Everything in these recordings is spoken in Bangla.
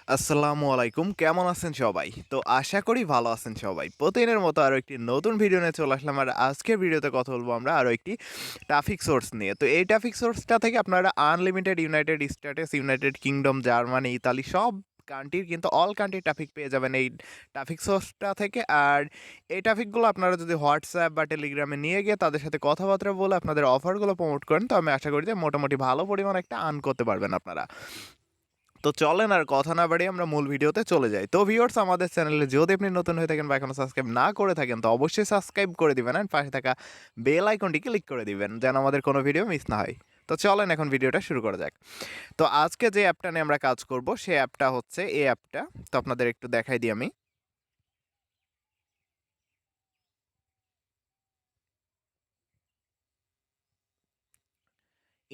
আসসালামু আলাইকুম, কেমন আছেন সবাই? তো আশা করি ভালো আছেন সবাই। প্রতিদিনের মতো আরও একটি নতুন ভিডিও নিয়ে চলে আসলাম। আর আজকের ভিডিওতে কথা বলবো আমরা আরও একটি ট্রাফিক সোর্স নিয়ে। তো এই ট্রাফিক সোর্সটা থেকে আপনারা unlimited United states, United kingdom, Germany, Italy সব কান্ট্রির কিন্তু অল কান্ট্রির ট্রাফিক পেয়ে যাবেন এই ট্রাফিক সোর্সটা থেকে। আর এই ট্রাফিকগুলো আপনারা যদি হোয়াটসঅ্যাপ বা টেলিগ্রামে নিয়ে গিয়ে তাদের সাথে কথাবার্তা বলে আপনাদের অফারগুলো প্রমোট করেন, তো আমি আশা করি যে মোটামুটি ভালো পরিমাণ একটা আর্ন করতে পারবেন আপনারা। তো চলেন আর কথা না বাড়িয়ে আমরা মূল ভিডিওতে চলে যাই। তো ভিউয়ার্স, আমাদের চ্যানেলে যদি আপনি নতুন হয়ে থাকেন বা এখনো সাবস্ক্রাইব না করে থাকেন, তো অবশ্যই সাবস্ক্রাইব করে দিবেন আর পাশে থাকা বেল আইকনটি ক্লিক করে দিবেন যেন আমাদের কোনো ভিডিও মিস না হয়। তো চলেন এখন ভিডিওটা শুরু করা যাক। তো আজকে যে অ্যাপটা নিয়ে আমরা কাজ করব সেই অ্যাপটা হচ্ছে এই অ্যাপটা। তো আপনাদের একটু দেখাই দিই আমি।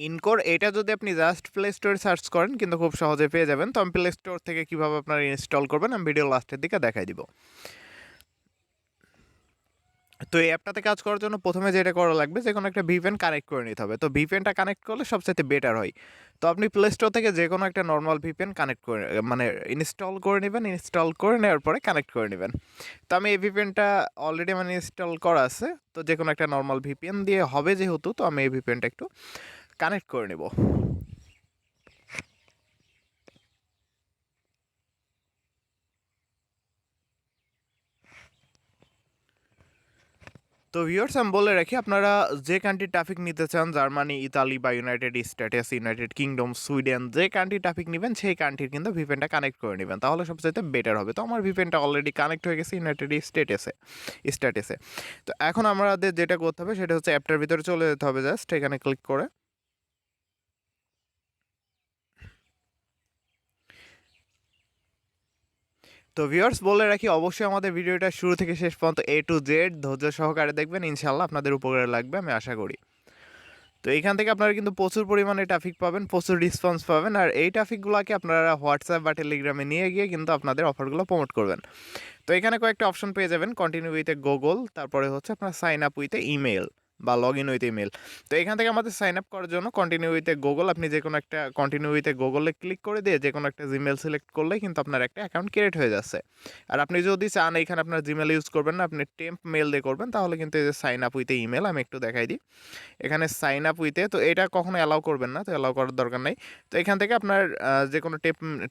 ইনকোর, এটা যদি আপনি জাস্ট প্লে স্টোরে সার্চ করেন কিন্তু খুব সহজে পেয়ে যাবেন। তো আমি প্লে স্টোর থেকে কীভাবে আপনারা ইনস্টল করবেন আমি ভিডিও লাস্টের দিকে দেখাই দিব। তো এই অ্যাপটাতে কাজ করার জন্য প্রথমে যেটা করা লাগবে, যে কোনো একটা ভিপিএন কানেক্ট করে নিতে হবে। তো ভিপিএনটা কানেক্ট করলে সবচাইতে বেটার হয়। তো আপনি প্লে স্টোর থেকে যে কোনো একটা নর্মাল ভিপিএন কানেক্ট করে মানে ইনস্টল করে নেবেন। ইনস্টল করে নেওয়ার পরে কানেক্ট করে নেবেন। তো আমি এই ভিপিএনটা অলরেডি মানে ইনস্টল করা আছে। তো যে কোনো একটা নর্মাল ভিপিএন দিয়ে হবে যেহেতু, তো আমি এই ভিপিএনটা একটু কানেক্ট করে নেব। তো ভিউয়ার্স, আমি বলে রাখি, আপনারা যে কান্ট্রির ট্রাফিক নিতে চান, জার্মানি, ইতালি বা United states, United kingdom, Sweden, যে কান্ট্রির ট্রাফিক নেবেন সেই কান্ট্রির কিন্তু ভিপিএনটা কানেক্ট করে নেবেন, তাহলে সবচাইতে বেটার হবে। তো আমার ভিপিএনটা অলরেডি কানেক্ট হয়ে গেছে ইউনাইটেড স্টেটসে। তো এখন আমাদের যেটা করতে হবে সেটা হচ্ছে অ্যাপটার ভিতরে চলে যেতে হবে, জাস্ট এখানে ক্লিক করে। তো ভিউয়ার্স, বলে রাখি অবশ্যই আমাদের ভিডিওটা শুরু থেকে শেষ পর্যন্ত এ টু জেড ধৈর্য সহকারে দেখবেন, ইনশাল্লাহ আপনাদের উপকারে লাগবে আমি আশা করি। তো এইখান থেকে আপনারা কিন্তু প্রচুর পরিমাণে ট্রাফিক পাবেন, প্রচুর রেসপন্স পাবেন। আর এই ট্রাফিকগুলোকে আপনারা হোয়াটসঅ্যাপ বা টেলিগ্রামে নিয়ে গিয়ে কিন্তু আপনাদের অফারগুলো প্রমোট করবেন। তো এখানে কয়েকটা অপশন পেয়ে যাবেন, কন্টিনিউ উইথ এ গুগল, তারপরে হচ্ছে আপনার sign up with a email or log in with email. তো এখান থেকে আমাদের সাইন আপ করার জন্য কন্টিনিউ উইথ এ গুগল, আপনি যে কোনো একটা কন্টিনিউ উইথ এ গুগলে ক্লিক করে দিয়ে যে কোনো একটা জিমেল সিলেক্ট করলে কিন্তু আপনার একটা অ্যাকাউন্ট ক্রিয়েট হয়ে যাচ্ছে। আর আপনি যদি চান এখানে আপনার জিমেল ইউজ করবেন না, আপনি টেম্প মেল দিয়ে করবেন, তাহলে কিন্তু এই যে sign up with a email, আমি একটু দেখাই দিই। এখানে সাইন আপ উইথে, তো এটা কখনো অ্যালাউ করবেন না, তো অ্যালাউ করার দরকার নাই। তো এখান থেকে আপনার যে কোনো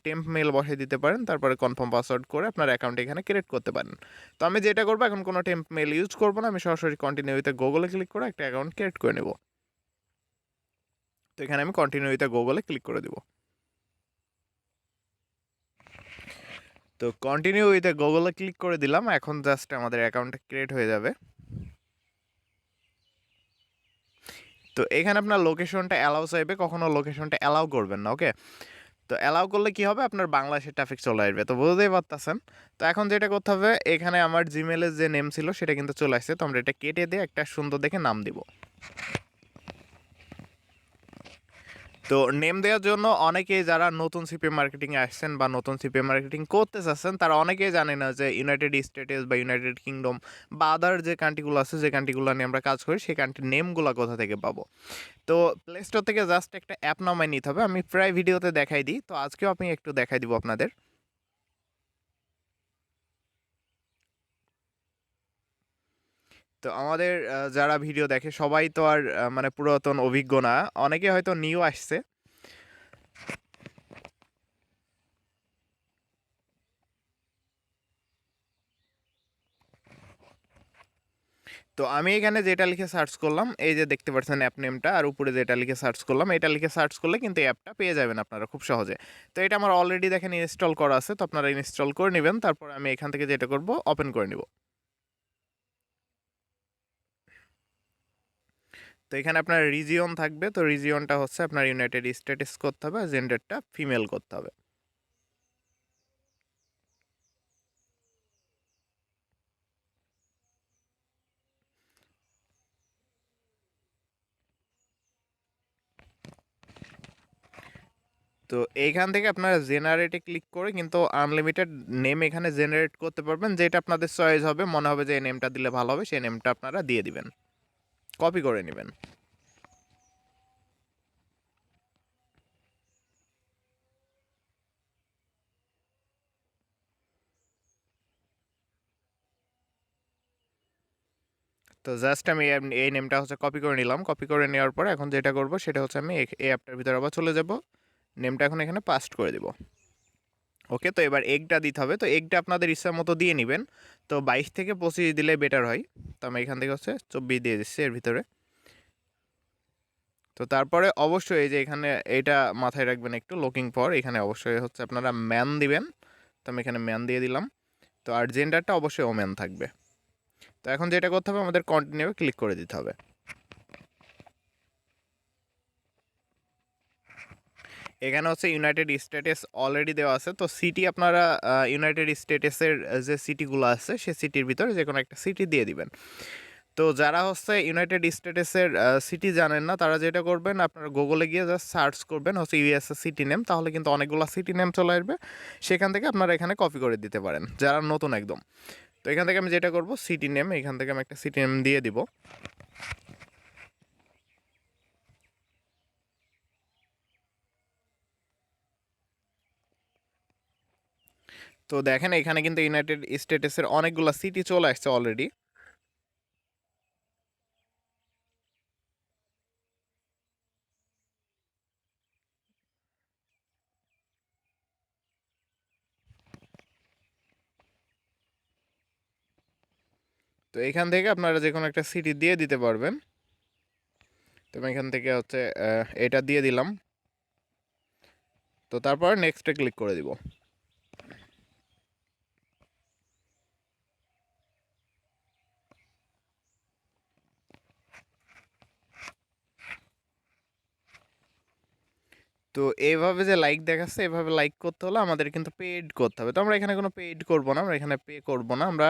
টেম্প মেল বসিয়ে দিতে পারেন, তারপরে কনফার্ম পাসওয়ার্ড করে আপনার অ্যাকাউন্ট এখানে ক্রিয়েট করতে পারেন। তো আমি যেটা করবো, এখন কোনো টেম্প মেল ইউজ করবো না, আমি সরাসরি কন্টিনিউ উইথে গুগলে ক্লিক করে একটা অ্যাকাউন্ট ক্রিয়েট করে নেব। তো এখানে আমি কন্টিনিউ উইথে গুগলে ক্লিক করে দেবো। তো কন্টিনিউ উইথে গুগলে ক্লিক করে দিলাম, এখন জাস্ট আমাদের অ্যাকাউন্টটা ক্রিয়েট হয়ে যাবে। তো এখানে আপনার লোকেশনটা অ্যালাউ চাইবে, কখনো লোকেশনটা অ্যালাউ করবেন না, ওকে। তো অ্যালাউ করলে কি হবে, আপনার বাংলাদেশের ট্রাফিক চলে আসবে, তো বুঝতেই পারতেছেন। তো এখন যেটা করতে হবে, এখানে আমার জিমেলের যে নেম ছিল সেটা কিন্তু চলে আসছে, তো আমরা এটা কেটে দিয়ে একটা সুন্দর দেখে নাম দিব। তো নেম দেওয়ার জন্য অনেকেই যারা নতুন সিপিএম মার্কেটিংয়ে আসছেন বা নতুন সিপিএম মার্কেটিং করতে চাচ্ছেন, তারা অনেকেই জানে না যে ইউনাইটেড স্টেটস বা ইউনাইটেড কিংডম বা আদার যে কান্ট্রিগুলো আছে, যে কান্ট্রিগুলো নিয়ে আমরা কাজ করি, সেই কান্ট্রির নেমগুলো কোথা থেকে পাবো। তো প্লে স্টোর থেকে জাস্ট একটা অ্যাপ নামায় নিতে হবে, আমি প্রায় ভিডিওতে দেখাই দিই, তো আজকেও আমি একটু দেখাই দিব আপনাদের। তো আমাদের যারা ভিডিও দেখে সবাই তো আর মানে পুরাতন অভিজ্ঞ না, অনেকে হয়তো নিউ আসছে। তো আমি এখানে যেটা লিখে সার্চ করলাম, এই যে দেখতে পাচ্ছেন অ্যাপ নেমটা, আর উপরে যেটা লিখে সার্চ করলাম, এটা লিখে সার্চ করলে কিন্তু এই অ্যাপটা পেয়ে যাবেন আপনারা খুব সহজে। তো এটা আমার অলরেডি দেখেন ইনস্টল করা আছে, তো আপনারা ইনস্টল করে নেবেন। তারপর আমি এখান থেকে যেটা করব, ওপেন করে নিব। তো এখানে আপনার রিজিয়ন থাকবে, তো রিজিয়নটা হচ্ছে আপনার ইউনাইটেড স্টেটস করতে হবে, আর জেন্ডারটা ফিমেল করতে হবে। তো এইখান থেকে আপনারা জেনারেটে ক্লিক করে কিন্তু আনলিমিটেড নেম এখানে জেনারেট করতে পারবেন, যেটা আপনাদের চয়েস হবে, মনে হবে যে এই নেমটা দিলে ভালো হবে, সেই নেমটা আপনারা দিয়ে দিবেন, কপি করে নেবেন। তো জাস্ট আমি এই নেমটা হচ্ছে কপি করে নিলাম। কপি করে নেওয়ার পরে এখন যেটা করব সেটা হচ্ছে আমি এই অ্যাপটার ভিতরে আবার চলে যাব, নেমটা এখন এখানে পাস্ট করে দিব। ওকে, তো এবার এগটা দিতে হবে। তো এগটা আপনাদের ইচ্ছা মতো দিয়ে নেবেন। তো 22 থেকে 25 দিলে বেটার হয়। তো আমি এখান থেকে হচ্ছে 24 দিয়ে দিচ্ছি এর ভিতরে। তো তারপরে অবশ্যই এই যে এখানে এটা মাথায় রাখবেন একটু, লুকিং ফর এখানে অবশ্যই হচ্ছে আপনারা ম্যান দিবেন। তো আমি এখানে ম্যান দিয়ে দিলাম। তো আর জেন্ডারটা অবশ্যই ওম্যান থাকবে। তো এখন যেটা করতে হবে আমাদের কন্টিনিউ ক্লিক করে দিতে হবে। এখানে হচ্ছে ইউনাইটেড স্টেটস অলরেডি দেওয়া আছে। তো সিটি আপনারা ইউনাইটেড স্টেটসের যে সিটিগুলো আছে সে সিটির ভিতরে যে কোনো একটা সিটি দিয়ে দিবেন। তো যারা হচ্ছে ইউনাইটেড স্টেটসের সিটি জানেন না তারা যেটা করবেন, আপনারা গুগলে গিয়ে জাস্ট সার্চ করবেন হচ্ছে ইউএস সিটি নেম, তাহলে কিন্তু অনেকগুলো সিটি নেম চলে আসবে। সেখান থেকে আপনারা এখানে কপি করে দিতে পারেন যারা নতুন একদম। তো এখান থেকে আমি যেটা করব সিটি নেম, এখান থেকে আমি একটা সিটি নেম দিয়ে দিব। তো দেখেন এখানে কিন্তু ইউনাইটেড স্টেটসের অনেকগুলো সিটি চলে আসছে অলরেডি। তো এখান থেকে আপনারা যে কোনো একটা সিটি দিয়ে দিতে পারবেন। তো আমি এখান থেকে হচ্ছে এটা দিয়ে দিলাম। তো তারপর নেক্সটে ক্লিক করে দিব। তো এইভাবে যে লাইক দেখাচ্ছে, এভাবে লাইক করতে হলে আমাদের কিন্তু পেড করতে হবে। তো আমরা এখানে কোনো পেড করবো না, আমরা এখানে পে করবো না। আমরা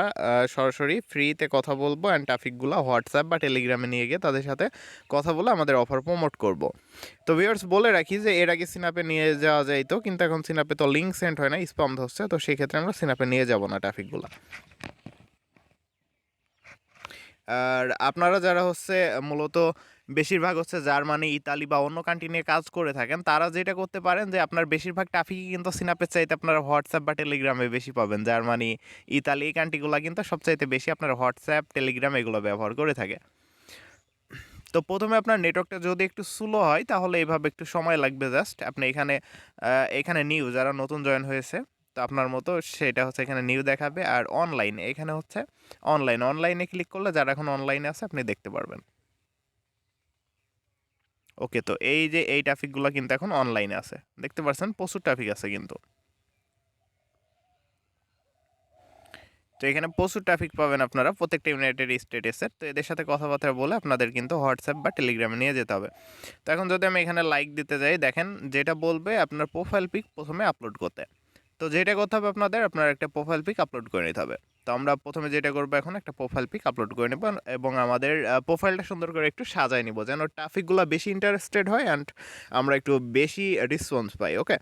সরাসরি ফ্রিতে কথা বলবো অ্যান্ড ট্রাফিকগুলো হোয়াটসঅ্যাপ বা টেলিগ্রামে নিয়ে গিয়ে তাদের সাথে কথা বলে আমাদের অফার প্রমোট করব। তো ভিউয়ার্স বলে রাখি যে এর আগে সিনাপে নিয়ে যাওয়া যাইতো, কিন্তু এখন সিনাপে তো লিঙ্ক সেন্ড হয় না, স্পাম ধরছে। তো সেই ক্ষেত্রে আমরা সিনাপে নিয়ে যাব না ট্রাফিকগুলো। আর আপনারা যারা হচ্ছে মূলত বেশিরভাগ হচ্ছে জার্মানি, ইতালি বা অন্য কান্ট্রি নিয়ে কাজ করে থাকেন, তারা যেটা করতে পারেন যে আপনার বেশিরভাগ ট্রাফিকই কিন্তু সিনাপের চাইতে আপনারা হোয়াটসঅ্যাপ বা টেলিগ্রামে বেশি পাবেন। জার্মানি, ইতালি এই কান্ট্রিগুলো কিন্তু সবচাইতে বেশি আপনার হোয়াটসঅ্যাপ, টেলিগ্রাম এগুলো ব্যবহার করে থাকে। তো প্রথমে আপনার নেটওয়ার্কটা যদি একটু স্লো হয় তাহলে এইভাবে একটু সময় লাগবে। জাস্ট আপনি এখানে এখানে নিউ যারা নতুন জয়েন হয়েছে, তো আপনার মতো সেটা হচ্ছে এখানে নিউ দেখাবে। আর অনলাইন এখানে হচ্ছে অনলাইনে ক্লিক করলে যারা এখন অনলাইনে আছে আপনি দেখতে পারবেন। ওকে, তো এই যে এই ট্রাফিকগুলো কিন্তু এখন অনলাইনে আছে, দেখতে পাচ্ছেন প্রচুর ট্রাফিক আছে কিন্তু। তো এখানে প্রচুর ট্রাফিক পাবেন আপনারা প্রত্যেকটা ইউনাইটেড স্টেটসের। তো এদের সাথে কথাবার্তা বলে আপনাদের কিন্তু হোয়াটসঅ্যাপ বা টেলিগ্রামে নিয়ে যেতে হবে। তো এখন যদি আমি এখানে লাইক দিতে যাই, দেখেন যেটা বলবে আপনার প্রোফাইল পিক প্রথমে আপলোড করতে। তো যেটা করতে হবে আপনার একটা প্রোফাইল পিক আপলোড করে নিতে হবে। তো আমরা প্রথমে যেটা করবো এখন একটা প্রোফাইল পিক আপলোড করে নেব এবং আমাদের প্রোফাইলটা সুন্দর করে একটু সাজায় নিব যেন ট্রাফিকগুলো বেশি ইন্টারেস্টেড হয় অ্যান্ড আমরা একটু বেশি রেসপন্স পাই। ওকে,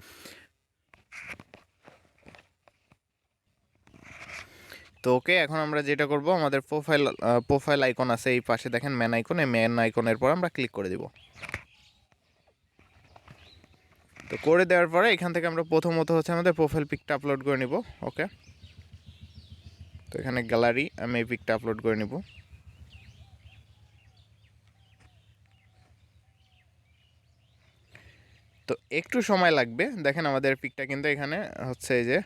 তো ওকে এখন আমরা যেটা করব আমাদের প্রোফাইল আইকন আছে এই পাশে, দেখেন ম্যান আইকন, এই ম্যান আইকনের পর আমরা ক্লিক করে দিব। তো করে দেওয়ার পরে এখান থেকে আমরা প্রথমত হচ্ছে আমাদের প্রোফাইল পিকটা আপলোড করে নিব। ওকে, তো এখানে গ্যালারি আমি এই পিকটা আপলোড করে নিব। তো একটু সময় লাগবে, দেখেন আমাদের পিকটা কিন্তু এখানে হচ্ছে এই যে।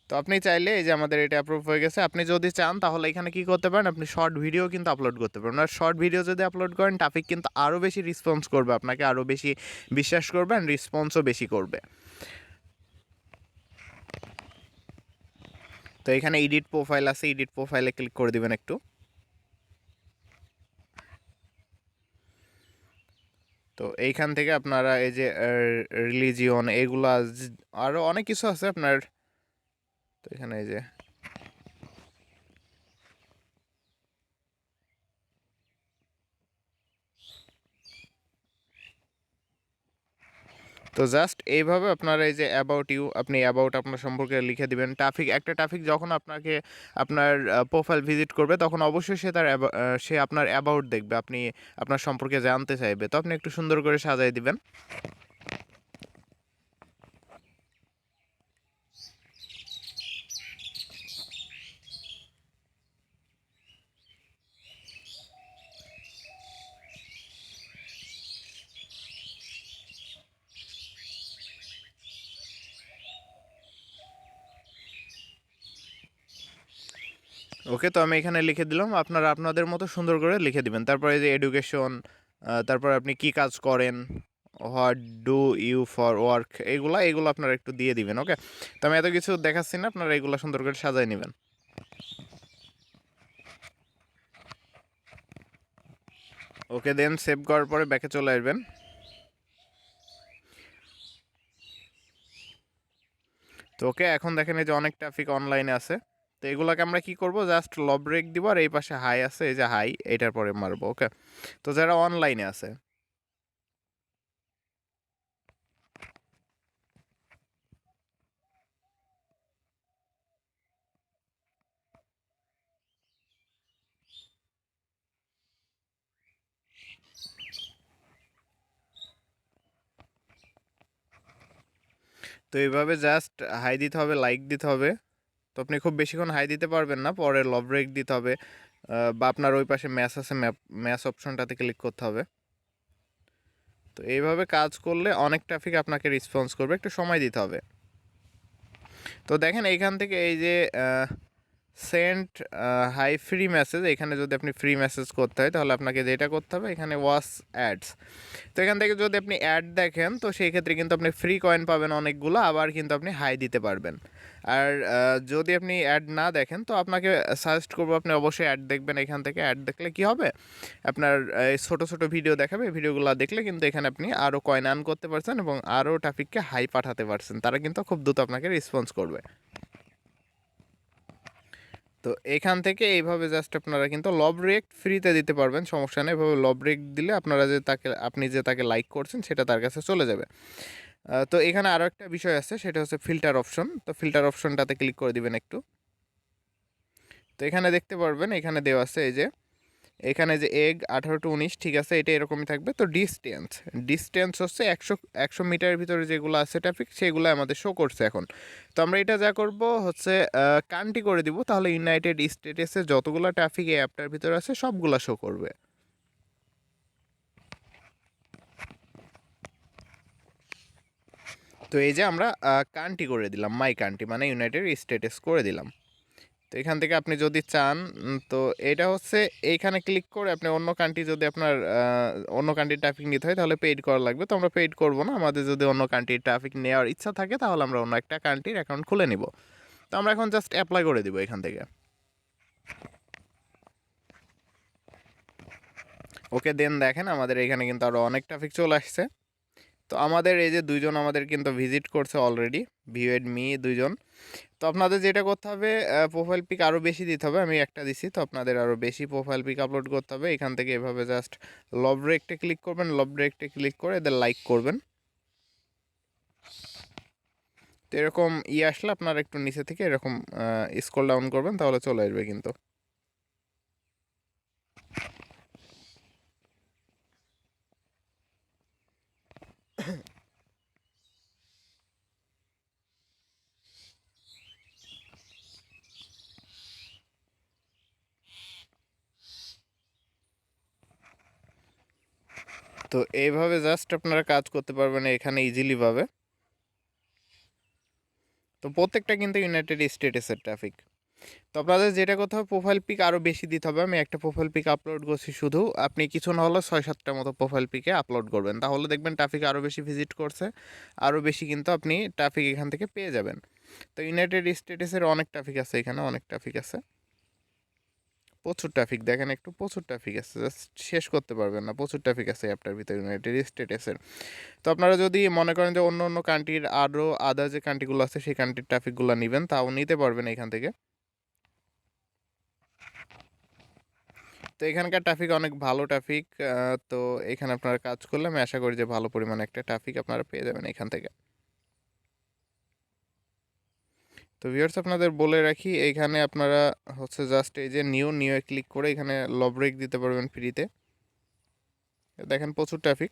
তো আপনি চাইলে এই যে আমাদের এটা অ্যাপ্রুভ হয়ে গেছে, আপনি যদি চান তাহলে এখানে কি করতে পারেন, আপনি শর্ট ভিডিও কিন্তু আপলোড করতে পারেন। আর শর্ট ভিডিও যদি আপলোড করেন ট্রাফিক কিন্তু আরও বেশি রেসপন্স করবে, আপনাকে আরও বেশি বিশ্বাস করবেন, রেসপন্সও বেশি করবে। তো এখানে এডিট প্রোফাইল আছে, এডিট প্রোফাইলে ক্লিক করে দিবেন একটু। তো এইখান থেকে আপনারা এই যে রিলিজিয়ন এগুলা আরও অনেক কিছু আছে আপনার। তো এখানে এই যে তো জাস্ট এইভাবে আপনারা এই যে অ্যাবাউট ইউ, আপনি অ্যাবাউট আপনার সম্পর্কে লিখে দিবেন। ট্রাফিক যখন আপনাকে আপনার প্রোফাইল ভিজিট করবে তখন অবশ্যই সে আপনার অ্যাবাউট দেখবে, আপনি আপনার সম্পর্কে জানতে চাইবে। তো আপনি একটু সুন্দর করে সাজাই দিবেন। ওকে, তো আমি এখানে লিখে দিলাম, আপনারা আপনাদের মতো সুন্দর করে লিখে দিবেন। তারপরে এই যে এডুকেশন, তারপর আপনি কি কাজ করেন, what do you for work, এগুলো আপনারা একটু দিয়ে দিবেন। ওকে, তো আমি এত কিছু দেখাচ্ছি না, আপনারা এগুলো সুন্দর করে সাজাই নেবেন। ওকে, দেন সেভ করার পরে ব্যাকে চলে আসবেন। তো ওকে, এখন দেখেন এই যে অনেক ট্রাফিক অনলাইনে আছে। তো এগুলোকে আমরা কি করব, জাস্ট লব ব্রেক দিব, আর এই পাশে হাই আছে, এই যে হাই, এটার পরে মারবো। ওকে, তো যারা অনলাইনে আছে, তো এইভাবে জাস্ট হাই দিতে হবে, লাইক দিতে হবে। তো আপনি খুব বেশিক্ষণ হাই দিতে পারবেন না, পরে লব ব্রেক দিতে হবে, বা আপনার ওই পাশে ম্যাচ আছে, ম্যাচ অপশনটাতে ক্লিক করতে হবে। তো এইভাবে কাজ করলে অনেক ট্রাফিক আপনাকে রেসপন্স করবে, একটু সময় দিতে হবে। তো দেখেন এইখান থেকে এই যে সেন্ড হাই ফ্রি মেসেজ, এখানে যদি আপনি ফ্রি মেসেজ করতে হয় তাহলে আপনাকে যেটা করতে হবে, এখানে ওয়াচ অ্যাডস। তো এখান থেকে যদি আপনি অ্যাড দেখেন, তো সেই ক্ষেত্রে কিন্তু আপনি ফ্রি কয়েন পাবেন অনেকগুলো, আবার কিন্তু আপনি হাই দিতে পারবেন। আর যদি আপনি অ্যাড না দেখেন, তো আপনাকে সাজেস্ট করবো আপনি অবশ্যই অ্যাড দেখবেন। এখান থেকে অ্যাড দেখলে কি হবে, আপনার এই ছোটো ছোটো ভিডিও দেখাবে, ভিডিওগুলো দেখলে কিন্তু এখানে আপনি আরও কয়েন আর্ন করতে পারছেন এবং আরও ট্রাফিককে হাই পাঠাতে পারছেন, তারা কিন্তু খুব দ্রুত আপনাকে রেসপন্স করবে। তো এখান থেকে এইভাবে জাস্ট আপনারা কিন্তু লব রেক্ট ফ্রিতে দিতে পারবেন, সমস্যা নেই। এভাবে লব রেক্ট দিলে আপনারা যে আপনি যে তাকে লাইক করছেন সেটা তার কাছে চলে যাবে। তো এখানে আরও একটা বিষয় আছে, সেটা হচ্ছে ফিল্টার অপশন। তো ফিল্টার অপশনটাতে ক্লিক করে দিবেন একটু। তো এখানে দেখতে পারবেন, এখানে দেওয়া আছে এই যে এখানে যে এগ 18 to 19, ঠিক আছে, এটা এরকমই থাকবে। তো ডিস্টেন্স, ডিস্টেন্স হচ্ছে 100 মিটারের ভিতরে যেগুলো আছে ট্রাফিক, সেগুলো আমাদের শো করছে এখন। তো আমরা এটা যা করব হচ্ছে কান্ট্রি করে দিব, তাহলে ইউনাইটেড স্টেটসে যতগুলো ট্রাফিক এই অ্যাপটার ভিতরে আছে সবগুলো শো করবে। তো এই যে আমরা কান্ট্রি করে দিলাম, মাই কান্ট্রি মানে ইউনাইটেড স্টেটস করে দিলাম। তো এখান থেকে আপনি যদি চান, তো এটা হচ্ছে এইখানে ক্লিক করে আপনি অন্য কান্ট্রি, যদি আপনার অন্য কান্ট্রির ট্রাফিক নিতে হয় তাহলে পেইড করা লাগবে। তো আমরা পেইড করবো না, আমাদের যদি অন্য কান্ট্রির ট্রাফিক নেওয়ার ইচ্ছা থাকে তাহলে আমরা অন্য একটা কান্ট্রির অ্যাকাউন্ট খুলে নিব। তো আমরা এখন জাস্ট অ্যাপ্লাই করে দিব এখান থেকে। ওকে, দেন দেখেন আমাদের এখানে কিন্তু আরও অনেক ট্রাফিক চলে আসছে। তো আমাদের এই যে দুইজন আমাদের কিন্তু ভিজিট করছে অলরেডি, ভিউ এড মি দুইজন। তো আপনাদের যেটা করতে হবে, প্রোফাইল পিক আরও বেশি দিতে হবে, আমি একটা দিছি, তো আপনাদের আরও বেশি প্রোফাইল পিক আপলোড করতে হবে। এখান থেকে এভাবে জাস্ট লব রেক্টে ক্লিক করবেন, লব রেক্টে ক্লিক করে এদের লাইক করবেন। তো এরকম আসলে আপনার একটু নিচে থেকে এরকম স্ক্রল ডাউন করবেন, তাহলে চলে আসবে কিন্তু। তো এইভাবে জাস্ট আপনারা কাজ করতে পারবেন এখানে ইজিলিভাবে। তো প্রত্যেকটা কিন্তু ইউনাইটেড স্টেটসের ট্রাফিক। তো আপনাদের যেটা করতে হবে, প্রোফাইল পিক আরও বেশি দিতে হবে। আমি একটা প্রোফাইল পিক আপলোড করছি শুধু, আপনি কিছু না হলে 6-7টা মতো প্রোফাইল পিকে আপলোড করবেন, তাহলে দেখবেন ট্রাফিক আরও বেশি ভিজিট করছে, আরও বেশি কিন্তু আপনি ট্রাফিক এখান থেকে পেয়ে যাবেন। তো ইউনাইটেড স্টেটসের অনেক ট্রাফিক আছে, এখানে অনেক ট্রাফিক আছে, প্রচুর ট্রাফিক দেখেন, একটু প্রচুর ট্রাফিক আছে, জাস্ট শেষ করতে পারবেন না, প্রচুর ট্রাফিক আছে অ্যাপটার ভিতরে ইউনাইটেড স্টেটসের। তো আপনারা যদি মনে করেন যে অন্য অন্য কান্ট্রির আরও আদার যে কান্ট্রিগুলো আছে সেই কান্ট্রির ট্রাফিকগুলো নেবেন, তাও নিতে পারবেন এখান থেকে। তো এখানকার ট্রাফিক অনেক ভালো ট্রাফিক। তো এখানে আপনারা কাজ করলে আমি আশা করি যে ভালো পরিমাণে একটা ট্রাফিক আপনারা পেয়ে যাবেন এখান থেকে। তো ভিউয়ার্স আপনাদের বলে রাখি, এইখানে আপনারা হচ্ছে জাস্ট এই যে নিউ ক্লিক করে এখানে লব ব্রেক দিতে পারবেন ফ্রিতে। দেখেন প্রচুর ট্রাফিক।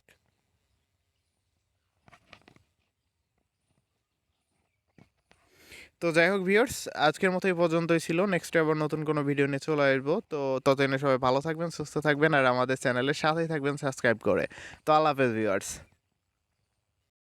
তো যাই হোক ভিউয়ার্স, আজকের মতো এই পর্যন্তই ছিল। নেক্সট আবার নতুন কোনো ভিডিও নিয়ে চলে আসবো। তো ততদিনে সবাই ভালো থাকবেন, সুস্থ থাকবেন, আর আমাদের চ্যানেলের সাথেই থাকবেন সাবস্ক্রাইব করে। তো আল্লাহ হাফেজ ভিউয়ার্স।